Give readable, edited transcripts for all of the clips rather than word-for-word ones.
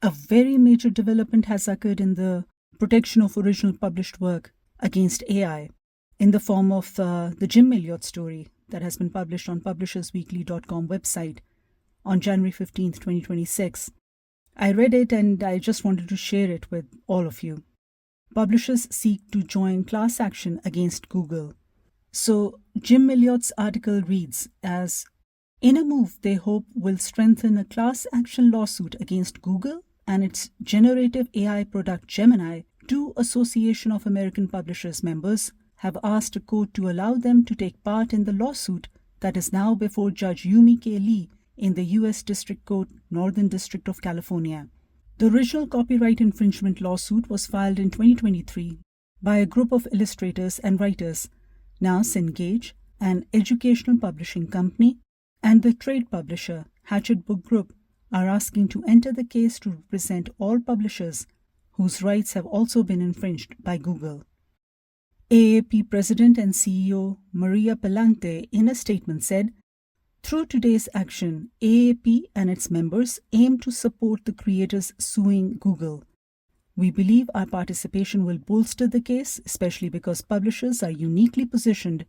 A very major development has occurred in the protection of original published work against AI in the form of the Milliot story that has been published on publishersweekly.com website on January 15th, 2026. I read it and I just wanted to share it with all of you. Publishers seek to join class action against Google. So Milliot's article reads as, in a move they hope will strengthen a class action lawsuit against Google and its generative AI product Gemini, 2 Association of American Publishers members have asked a court to allow them to take part in the lawsuit that is now before Judge Yumi K. Lee in the U.S. District Court, Northern District of California. The original copyright infringement lawsuit was filed in 2023 by a group of illustrators and writers, now Cengage, an educational publishing company, and the trade publisher Hachette Book Group are asking to enter the case to represent all publishers whose rights have also been infringed by Google. AAP President and CEO Maria Palante in a statement said, "Through today's action, AAP and its members aim to support the creators suing Google. We believe our participation will bolster the case, especially because publishers are uniquely positioned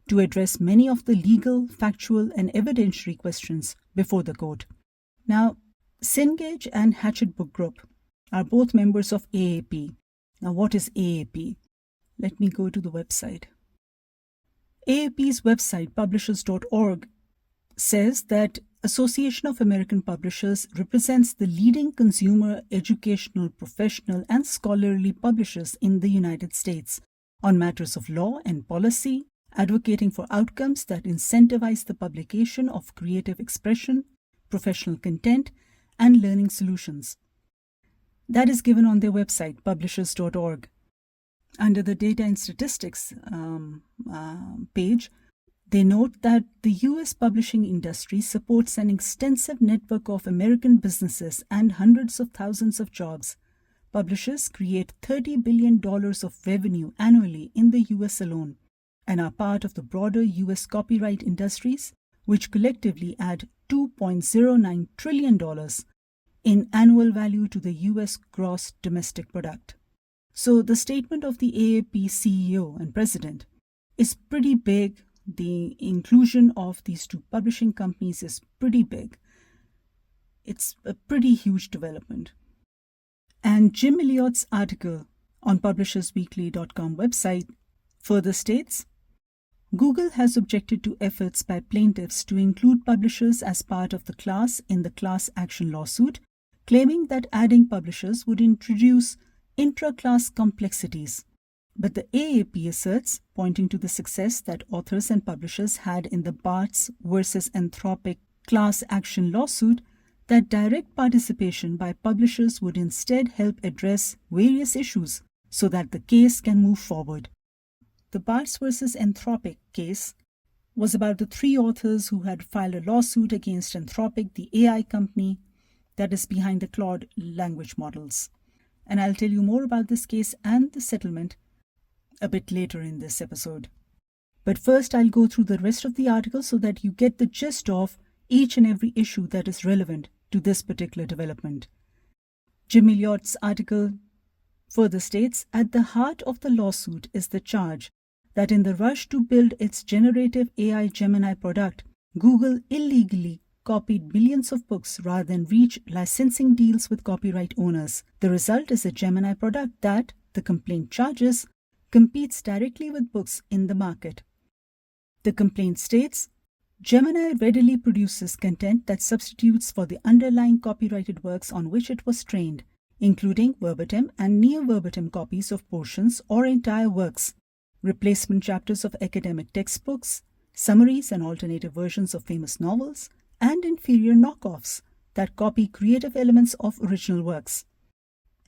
to address many of the legal, factual, and evidentiary questions before the court." Now, Cengage and Hachette Book Group are both members of AAP. Now, what is AAP? Let me go to the website. AAP's website, publishers.org, says that Association of American Publishers represents the leading consumer, educational, professional, and scholarly publishers in the United States on matters of law and policy, advocating for outcomes that incentivize the publication of creative expression, professional content, and learning solutions. That is given on their website, publishers.org. Under the Data and Statistics page, they note that the U.S. publishing industry supports an extensive network of American businesses and hundreds of thousands of jobs. Publishers create $30 billion of revenue annually in the U.S. alone and are part of the broader U.S. copyright industries, which collectively add $2.09 trillion in annual value to the U.S. gross domestic product. So the statement of the AAP CEO and president is pretty big. The inclusion of these 2 publishing companies is pretty big. It's a pretty huge development. And Jim Milliot's article on publishersweekly.com website further states, Google has objected to efforts by plaintiffs to include publishers as part of the class in the class action lawsuit, claiming that adding publishers would introduce intra-class complexities. But the AAP asserts, pointing to the success that authors and publishers had in the Bartz versus Anthropic class action lawsuit, that direct participation by publishers would instead help address various issues so that the case can move forward. The Bartz versus Anthropic case was about the 3 authors who had filed a lawsuit against Anthropic, the AI company that is behind the Claude language models. And I'll tell you more about this case and the settlement a bit later in this episode. But first, I'll go through the rest of the article so that you get the gist of each and every issue that is relevant to this particular development. Jim Milliot's article further states, at the heart of the lawsuit is the charge that in the rush to build its generative AI Gemini product, Google illegally copied millions of books rather than reach licensing deals with copyright owners. The result is a Gemini product that, the complaint charges, competes directly with books in the market. The complaint states, Gemini readily produces content that substitutes for the underlying copyrighted works on which it was trained, including verbatim and near-verbatim copies of portions or entire works, replacement chapters of academic textbooks, summaries and alternative versions of famous novels, and inferior knockoffs that copy creative elements of original works.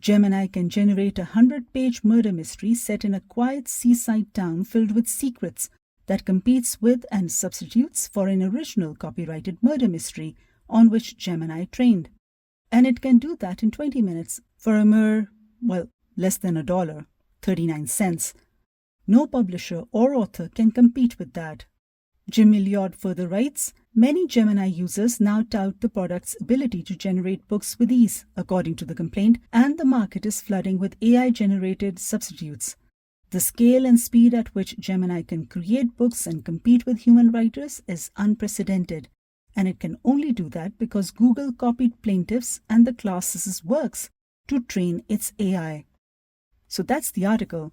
Gemini can generate a 100-page murder mystery set in a quiet seaside town filled with secrets that competes with and substitutes for an original copyrighted murder mystery on which Gemini trained. And it can do that in 20 minutes for a mere, less than $1, 39 cents. No publisher or author can compete with that. Jim Milliot further writes, Many Gemini users now tout the product's ability to generate books with ease, according to the complaint, and the market is flooding with AI-generated substitutes. The scale and speed at which Gemini can create books and compete with human writers is unprecedented, and it can only do that because Google copied plaintiffs and the class's works to train its AI. So that's the article.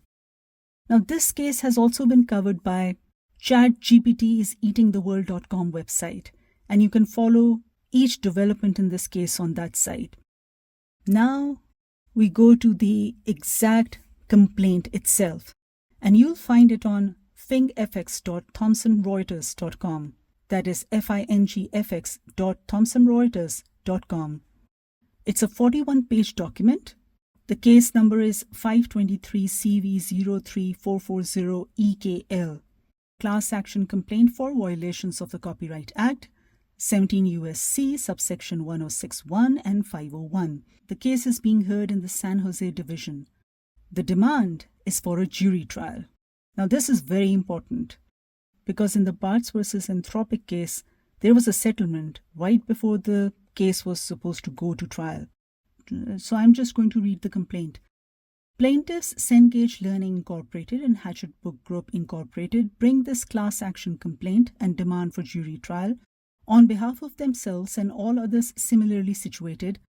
Now, this case has also been covered by ChatGPTiseatingtheworld.com website, and you can follow each development in this case on that site. Now, we go to the exact complaint itself, and you'll find it on fingfx.thomsonreuters.com. That is fingfx.thomsonreuters.com. It's a 41-page document. The case number is 523 CV03440EKL. Class action complaint for violations of the Copyright Act, 17 U.S.C. subsection 1061 and 501. The case is being heard in the San Jose Division. The demand is for a jury trial. Now, this is very important because in the Bartz versus Anthropic case, there was a settlement right before the case was supposed to go to trial. So I'm just going to read the complaint. Plaintiffs Cengage Learning Incorporated and Hatchet Book Group Incorporated bring this class action complaint and demand for jury trial on behalf of themselves and all others similarly situated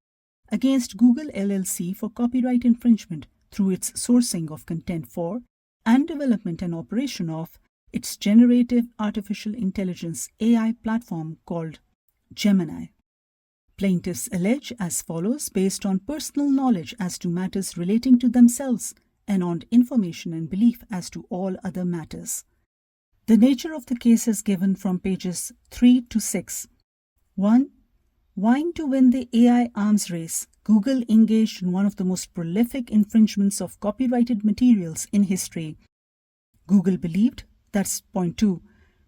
against Google LLC for copyright infringement through its sourcing of content for and development and operation of its generative artificial intelligence AI platform called Gemini. Plaintiffs allege as follows based on personal knowledge as to matters relating to themselves and on information and belief as to all other matters. The nature of the case is given from pages 3 to 6. 1. Vying to win the AI arms race, Google engaged in one of the most prolific infringements of copyrighted materials in history. Google believed, that's point 2,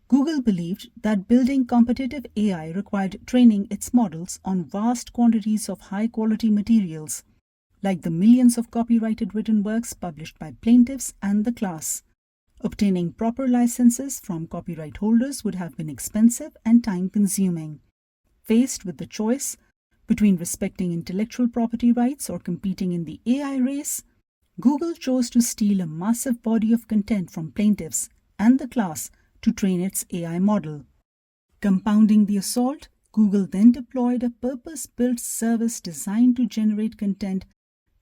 Google believed that building competitive AI required training its models on vast quantities of high-quality materials, like the millions of copyrighted written works published by plaintiffs and the class. Obtaining proper licenses from copyright holders would have been expensive and time-consuming. Faced with the choice between respecting intellectual property rights or competing in the AI race, Google chose to steal a massive body of content from plaintiffs and the class to train its AI model. Compounding the assault, Google then deployed a purpose-built service designed to generate content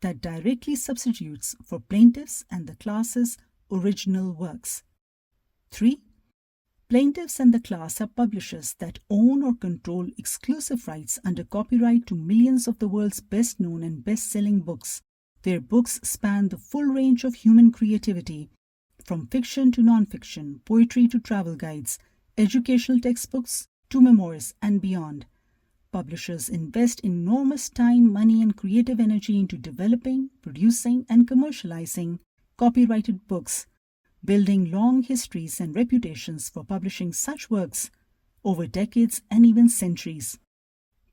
that directly substitutes for plaintiffs and the class's original works. 3. Plaintiffs and the class are publishers that own or control exclusive rights under copyright to millions of the world's best-known and best-selling books. Their books span the full range of human creativity, from fiction to non-fiction, poetry to travel guides, educational textbooks to memoirs and beyond. Publishers invest enormous time, money, and creative energy into developing, producing, and commercializing copyrighted books, building long histories and reputations for publishing such works over decades and even centuries.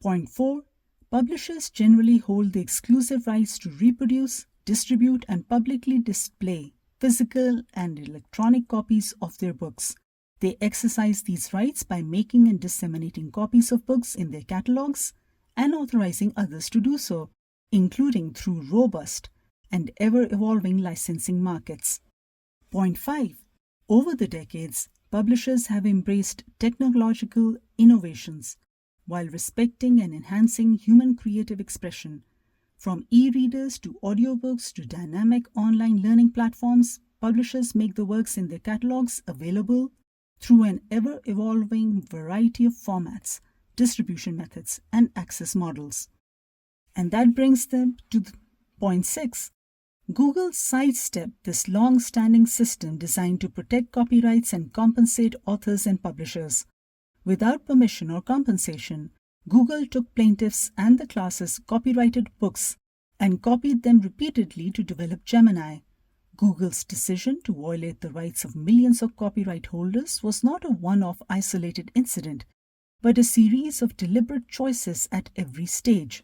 Point 4. Publishers generally hold the exclusive rights to reproduce, distribute, and publicly display physical and electronic copies of their books. They exercise these rights by making and disseminating copies of books in their catalogs and authorizing others to do so, including through robust and ever-evolving licensing markets. Point 5. Over the decades, publishers have embraced technological innovations while respecting and enhancing human creative expression. From e-readers to audiobooks to dynamic online learning platforms, publishers make the works in their catalogs available through an ever-evolving variety of formats, distribution methods, and access models. And that brings them to point 6. Google sidestepped this long-standing system designed to protect copyrights and compensate authors and publishers. Without permission or compensation, Google took plaintiffs and the class's copyrighted books and copied them repeatedly to develop Gemini. Google's decision to violate the rights of millions of copyright holders was not a one-off isolated incident, but a series of deliberate choices at every stage.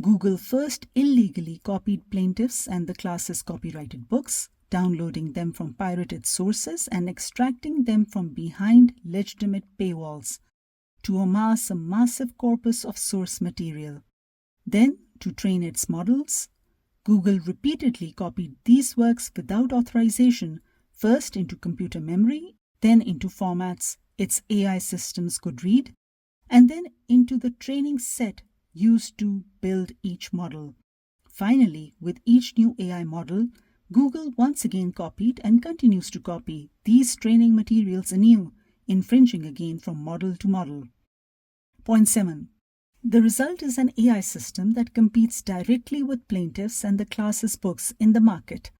Google first illegally copied plaintiffs and the class's copyrighted books, downloading them from pirated sources and extracting them from behind legitimate paywalls. to amass a massive corpus of source material. Then, to train its models, Google repeatedly copied these works without authorization, first into computer memory, then into formats its AI systems could read, and then into the training set used to build each model. Finally, with each new AI model, Google once again copied and continues to copy these training materials anew, infringing again from model to model. Point 7. The result is an AI system that competes directly with plaintiffs and the class's books in the market.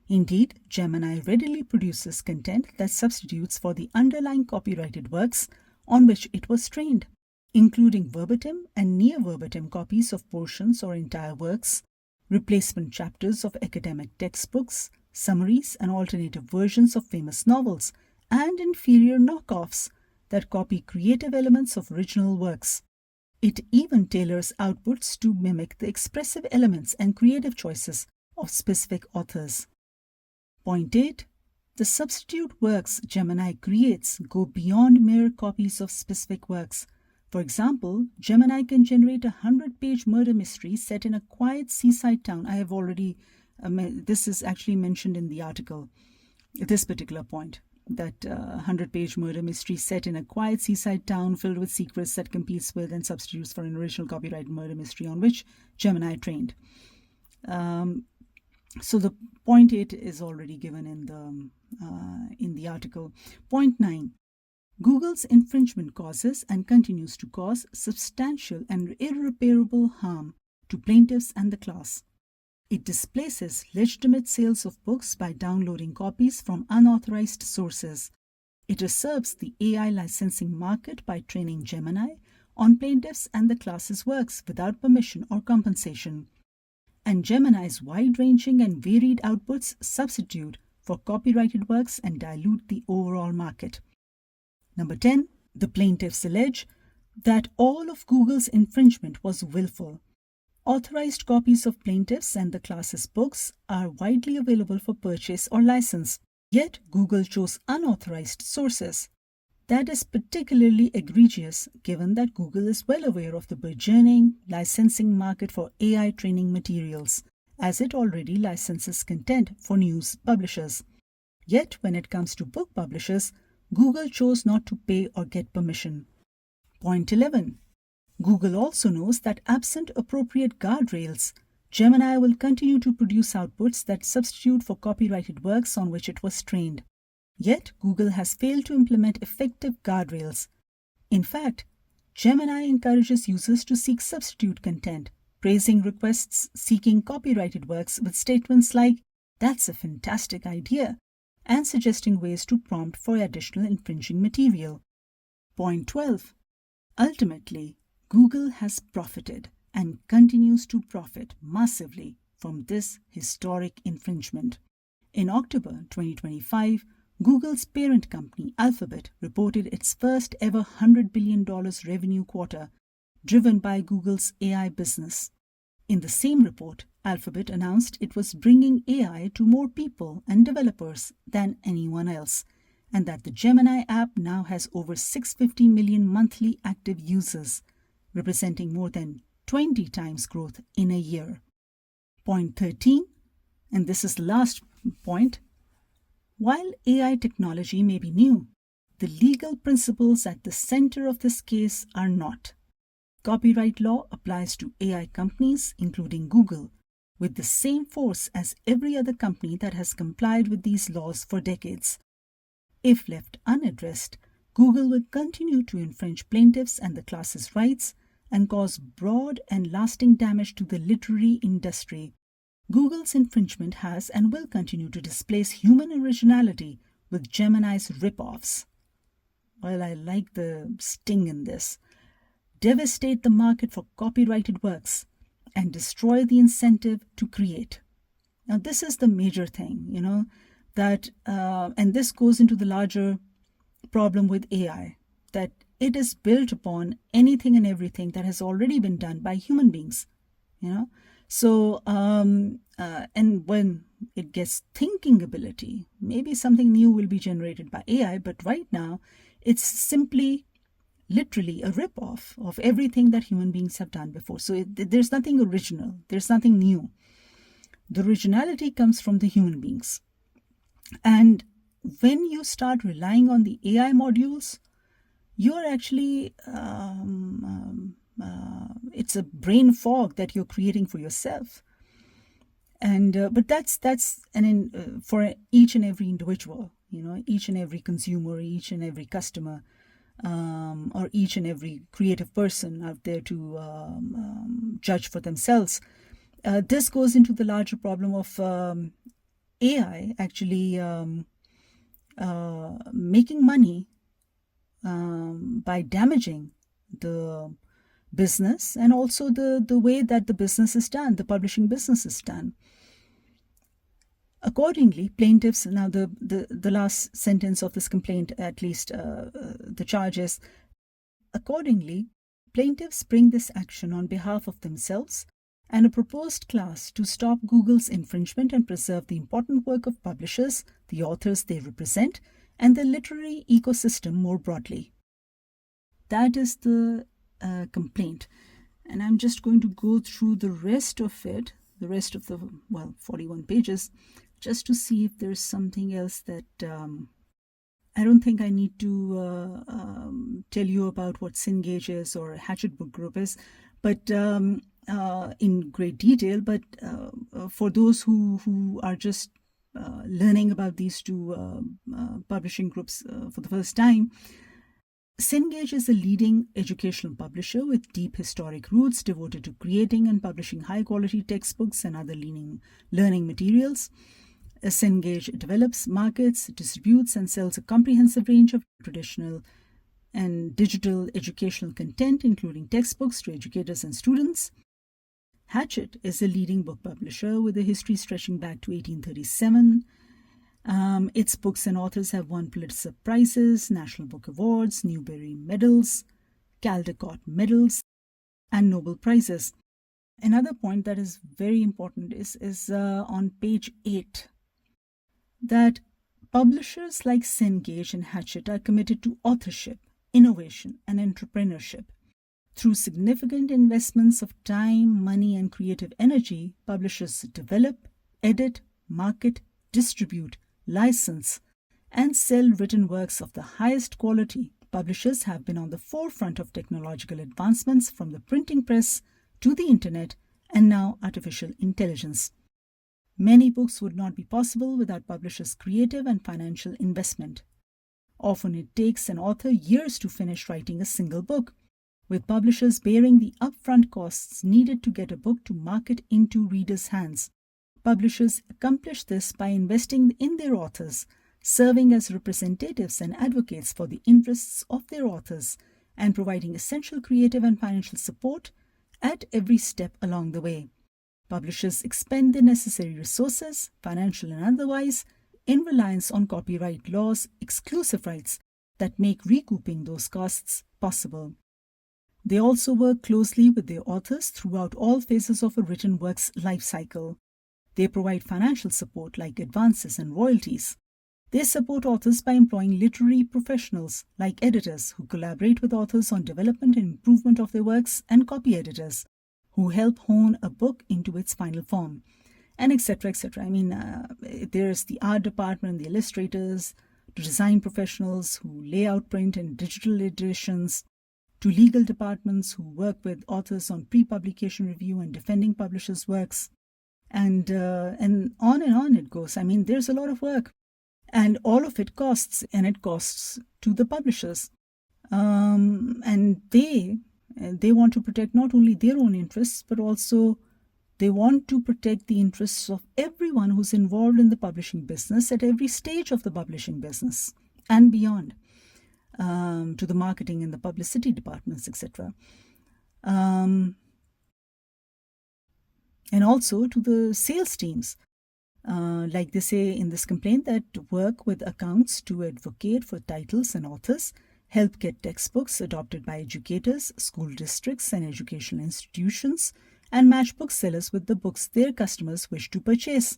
Indeed, Gemini readily produces content that substitutes for the underlying copyrighted works on which it was trained, including verbatim and near verbatim copies of portions or entire works, replacement chapters of academic textbooks, summaries and alternative versions of famous novels, and inferior knockoffs that copy creative elements of original works. It even tailors outputs to mimic the expressive elements and creative choices of specific authors. Point 8. The substitute works Gemini creates go beyond mere copies of specific works. For example, Gemini can generate a 100-page murder mystery set in a quiet seaside town. I have already, this is actually mentioned in the article, this particular point, that 100-page murder mystery set in a quiet seaside town filled with secrets that competes with and substitutes for an original copyrighted murder mystery on which Gemini trained. So the point 8 is already given in the article. Point 9. Google's infringement causes and continues to cause substantial and irreparable harm to plaintiffs and the class. It displaces legitimate sales of books by downloading copies from unauthorized sources. It usurps the AI licensing market by training Gemini on plaintiffs and the class's works without permission or compensation. And Gemini's wide-ranging and varied outputs substitute for copyrighted works and dilute the overall market. Number 10. The plaintiffs allege that all of Google's infringement was willful. Authorized copies of plaintiffs and the class's books are widely available for purchase or license, yet Google chose unauthorized sources. That is particularly egregious given that Google is well aware of the burgeoning licensing market for AI training materials, as it already licenses content for news publishers. Yet when it comes to book publishers, Google chose not to pay or get permission. Point 11. Google also knows that absent appropriate guardrails, Gemini will continue to produce outputs that substitute for copyrighted works on which it was trained. Yet, Google has failed to implement effective guardrails. In fact, Gemini encourages users to seek substitute content, praising requests seeking copyrighted works with statements like, "That's a fantastic idea," and suggesting ways to prompt for additional infringing material. Point 12. Ultimately, Google has profited and continues to profit massively from this historic infringement. In October 2025, Google's parent company Alphabet reported its first ever $100 billion revenue quarter, driven by Google's AI business. In the same report, Alphabet announced it was bringing AI to more people and developers than anyone else, and that the Gemini app now has over 650 million monthly active users, representing more than 20 times growth in a year. Point 13, and this is the last point. While AI technology may be new, the legal principles at the center of this case are not. Copyright law applies to AI companies, including Google, with the same force as every other company that has complied with these laws for decades. If left unaddressed, Google will continue to infringe plaintiffs and the class's rights and cause broad and lasting damage to the literary industry. Google's infringement has and will continue to displace human originality with Gemini's rip-offs. Well, I like the sting in this. Devastate the market for copyrighted works and destroy the incentive to create. Now, this is the major thing, that, and this goes into the larger problem with AI, that it is built upon anything and everything that has already been done by human beings, So, and when it gets thinking ability, maybe something new will be generated by AI, but right now it's simply literally a rip-off of everything that human beings have done before. So there's nothing original. There's nothing new. The originality comes from the human beings. And when you start relying on the AI modules, you're actually, it's a brain fog that you're creating for yourself. And but that's for each and every individual, each and every consumer, each and every customer, or each and every creative person out there to judge for themselves. This goes into the larger problem of AI actually making money by damaging the business and also the way that the business is done, the publishing business is done. Accordingly, plaintiffs, now the last sentence of this complaint, at least the charge is, accordingly, plaintiffs bring this action on behalf of themselves and a proposed class to stop Google's infringement and preserve the important work of publishers, the authors they represent, and the literary ecosystem more broadly. That is the complaint. And I'm just going to go through the rest of it, the rest of the, 41 pages, just to see if there's something else that I don't think I need to tell you about what Cengage is or Hatchet Book Group is, but in great detail. But for those who are just learning about these two publishing groups for the first time, Cengage is a leading educational publisher with deep historic roots devoted to creating and publishing high-quality textbooks and other learning materials. Cengage develops, markets, distributes, and sells a comprehensive range of traditional and digital educational content, including textbooks to educators and students. Hatchet is a leading book publisher with a history stretching back to 1837. Its books and authors have won Pulitzer Prizes, National Book Awards, Newbery Medals, Caldecott Medals, and Nobel Prizes. Another point that is very important is on page 8, that publishers like Cengage and Hatchet are committed to authorship, innovation, and entrepreneurship. Through significant investments of time, money, and creative energy, publishers develop, edit, market, distribute, license, and sell written works of the highest quality. Publishers have been on the forefront of technological advancements from the printing press to the internet and now artificial intelligence. Many books would not be possible without publishers' creative and financial investment. Often it takes an author years to finish writing a single book, with publishers bearing the upfront costs needed to get a book to market into readers' hands. Publishers accomplish this by investing in their authors, serving as representatives and advocates for the interests of their authors, and providing essential creative and financial support at every step along the way. Publishers expend the necessary resources, financial and otherwise, in reliance on copyright laws, exclusive rights that make recouping those costs possible. They also work closely with their authors throughout all phases of a written work's life cycle. They provide financial support like advances and royalties. They support authors by employing literary professionals like editors who collaborate with authors on development and improvement of their works, and copy editors who help hone a book into its final form, and etc., etc. I mean, there's the art department, the illustrators, to design professionals who lay out print and digital editions, to legal departments who work with authors on pre-publication review and defending publishers' works, and on it goes. I mean, there's a lot of work, and all of it costs, and it costs to the publishers. And they want to protect not only their own interests, but also they want to protect the interests of everyone who's involved in the publishing business at every stage of the publishing business and beyond, to the marketing and the publicity departments, etc. And also to the sales teams, like they say in this complaint, that work with accounts to advocate for titles and authors, help get textbooks adopted by educators, school districts, and educational institutions, and match booksellers with the books their customers wish to purchase.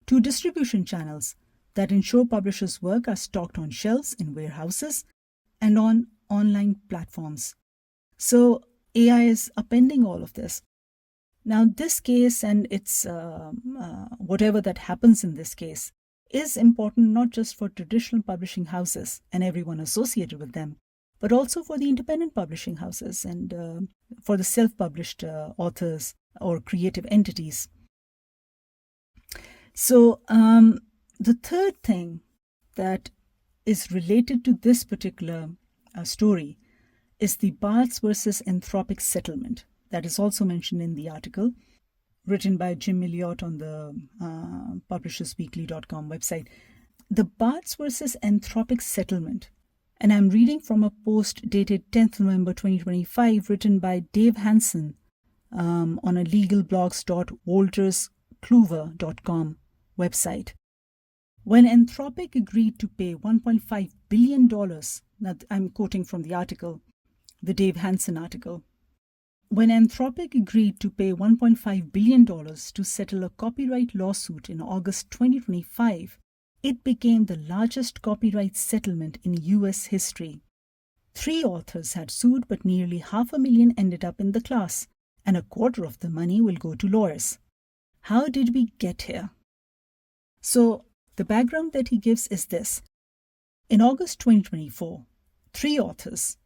To distribution channels that ensure publishers' work are stocked on shelves in warehouses and on online platforms. So AI is upending all of this. Now, this case and its whatever that happens in this case is important not just for traditional publishing houses and everyone associated with them, but also for the independent publishing houses and for the self-published authors or creative entities. So the third thing that is related to this particular story is the Bartz versus Anthropic Settlement that is also mentioned in the article written by Jim Milliot on the publishersweekly.com website. The Bartz versus Anthropic Settlement, and I'm reading from a post dated 10th November 2025 written by Dave Hansen on a legalblogs.wolterskluwer.com website. When Anthropic agreed to pay $1.5 billion, now I'm quoting from the article, the Dave Hansen article, when Anthropic agreed to pay $1.5 billion to settle a copyright lawsuit in August 2025, it became the largest copyright settlement in US history. 3 authors had sued, but nearly $500,000 ended up in the class, and a quarter of the money will go to lawyers. How did we get here? So, the background that he gives is this. In August 2024, 3 authors,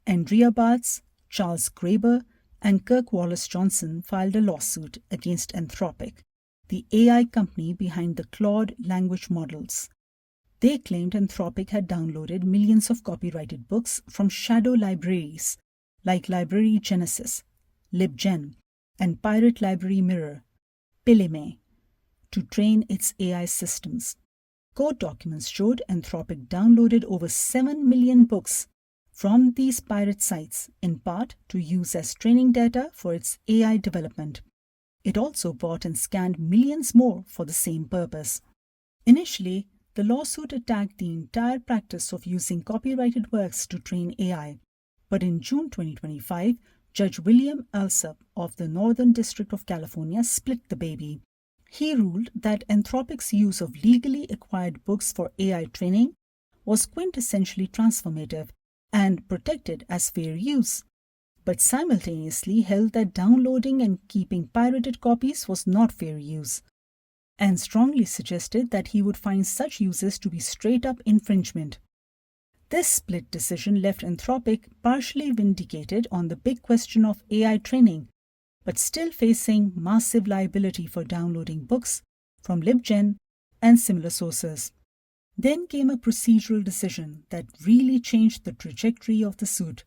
Andrea Bartz, Charles Graeber, and Kirk Wallace Johnson filed a lawsuit against Anthropic, the AI company behind the Claude language models. They claimed Anthropic had downloaded millions of copyrighted books from shadow libraries like Library Genesis, LibGen, and pirate library mirror, Pilime, to train its AI systems. Court documents showed Anthropic downloaded over 7 million books from these pirate sites, in part to use as training data for its AI development. It also bought and scanned millions more for the same purpose. Initially, the lawsuit attacked the entire practice of using copyrighted works to train AI. But in June 2025, Judge William Alsup of the Northern District of California split the baby. He ruled that Anthropic's use of legally acquired books for AI training was quintessentially transformative and protected as fair use, but simultaneously held that downloading and keeping pirated copies was not fair use, and strongly suggested that he would find such uses to be straight-up infringement. This split decision left Anthropic partially vindicated on the big question of AI training, but still facing massive liability for downloading books from LibGen and similar sources. Then came a procedural decision that really changed the trajectory of the suit.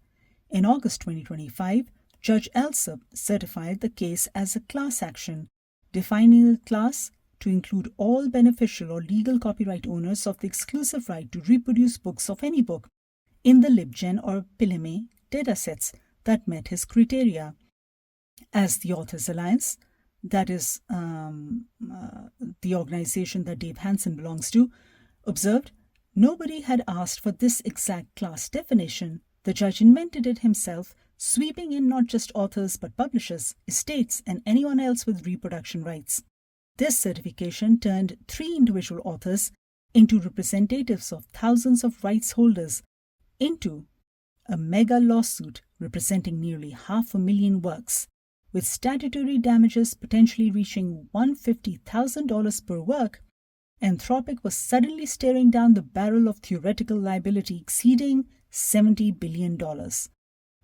In August 2025, Judge Alsup certified the case as a class action, defining the class to include all beneficial or legal copyright owners of the exclusive right to reproduce books of any book in the LibGen or Pilime datasets that met his criteria. As the Authors Alliance, that is the organization that Dave Hansen belongs to, observed, nobody had asked for this exact class definition. The judge invented it himself, sweeping in not just authors but publishers, estates, and anyone else with reproduction rights. This certification turned 3 individual authors into representatives of thousands of rights holders into a mega lawsuit representing nearly 500,000 works, with statutory damages potentially reaching $150,000 per work. Anthropic was suddenly staring down the barrel of theoretical liability exceeding $70 billion.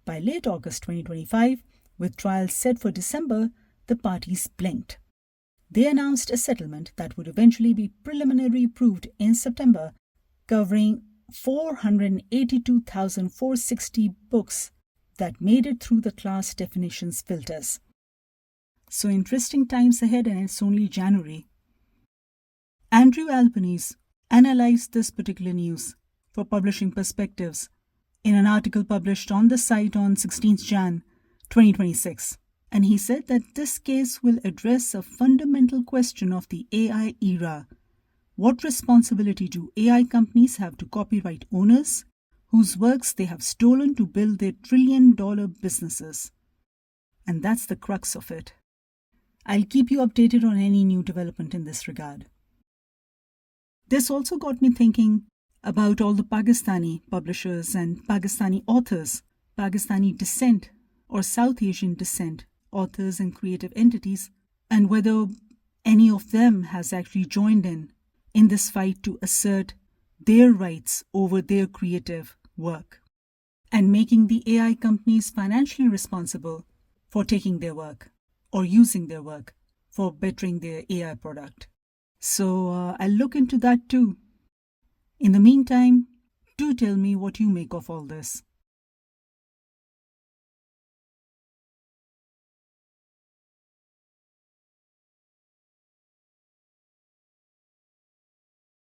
By late August 2025, with trials set for December, the parties blinked. They announced a settlement that would eventually be preliminarily approved in September, covering 482,460 books that made it through the class definitions filters. So interesting times ahead, and it's only January. Andrew Albanese analyzed this particular news for Publishing Perspectives in an article published on the site on 16th Jan 2026. And he said that this case will address a fundamental question of the AI era. What responsibility do AI companies have to copyright owners whose works they have stolen to build their trillion-dollar businesses? And that's the crux of it. I'll keep you updated on any new development in this regard. This also got me thinking about all the Pakistani publishers and Pakistani authors, Pakistani descent or South Asian descent authors and creative entities, and whether any of them has actually joined in this fight to assert their rights over their creative work and making the AI companies financially responsible for taking their work or using their work for bettering their AI product. So I'll look into that too. In the meantime, do tell me what you make of all this.